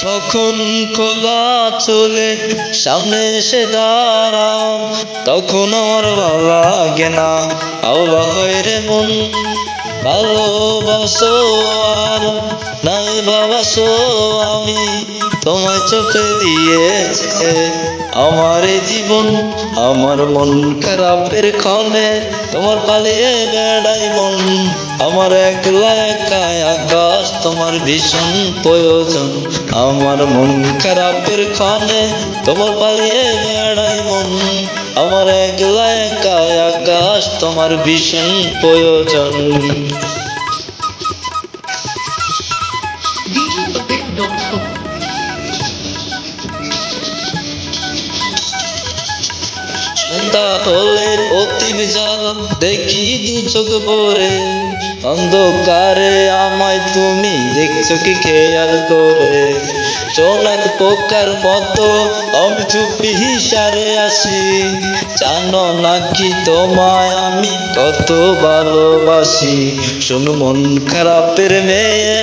যখন খোলা চলে সামনে এসে দাঁড়াও, তখন আমার ভালো লাগে না, আওলা হয় রে মন। ভালোবাসো আর নাই ভাবাসো, আমি তোমায় চোখে দিয়েছে আমার এই জীবন। আমার মন খারাপের ক্ষণে তোমার পালিয়ে বেড়াই মন। আমার একলা একাই আকাশ তোমার ভীষণ প্রয়োজন। আমার মন খারাপের ক্ষণে তোমার পালিয়ে বেড়াই মন। আমার একলা একাই আকাশ তোমার ভীষণ প্রয়োজন। তাহলে অতীব জাল দেখি দু চোখ ভরে, অন্ধকারে আমায় তুমি দেখছো কি খেয়াল করে? চোনাক পোকার মতো আমি চুপি হিসারে আসি, জানো নাকি তোমায় আমি কত ভালোবাসি? শোনো মন খারাপের মেয়ে,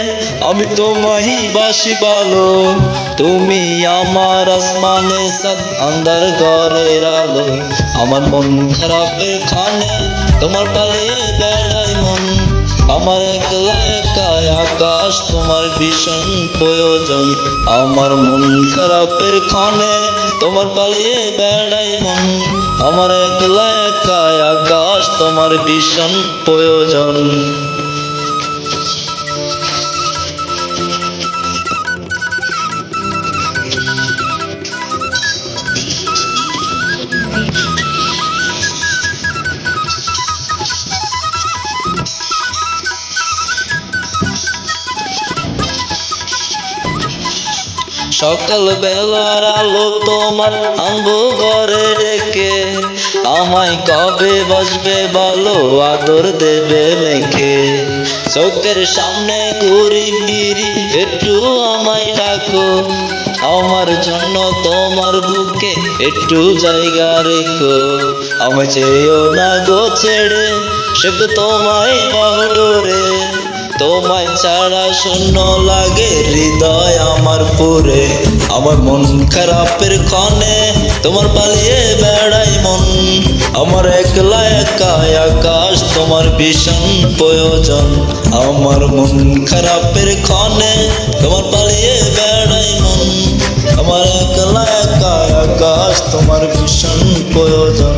আমি তোমায় বাসি ভালো। তুমি আমার আসমানে সাত আন্ধার ঘরের আলো। আমার মন খারাপের খানে তোমার পালিয়ে বেড়াই মন। আমার একলা একাই আকাশ তোমার ভীষণ প্রয়োজন। আমার মন খারাপের ক্ষণে তোমার পালিয়ে বেড়াই মন। আমার একলা একাই আকাশ তোমার ভীষণ প্রয়োজন। সকাল বেলার আলো তোমার আনবো ঘরে রেখে, আমায় কবে বসবে বলো আদর দেবে মেখে? চোখের সামনে ঘুরি ফিরি একটু আমায় ডাকো, আমার জন্য তোমার বুকে একটু জায়গা রেখো। আমায় চেয়েও না গো ছেড়ে, শুধু তোমায় বহরে। তোমায় ছাড়া শূন্য লাগে হৃদয় আমার পুরে। আমার মন খারাপের ক্ষণে তোমার পালিয়ে বেড়াই মন। আমার একলা একাই আকাশ তোমার ভীষণ প্রয়োজন। আমার মন খারাপের ক্ষণে তোমার পালিয়ে বেড়াই মন। আমার একলা একাই আকাশ তোমার ভীষণ প্রয়োজন।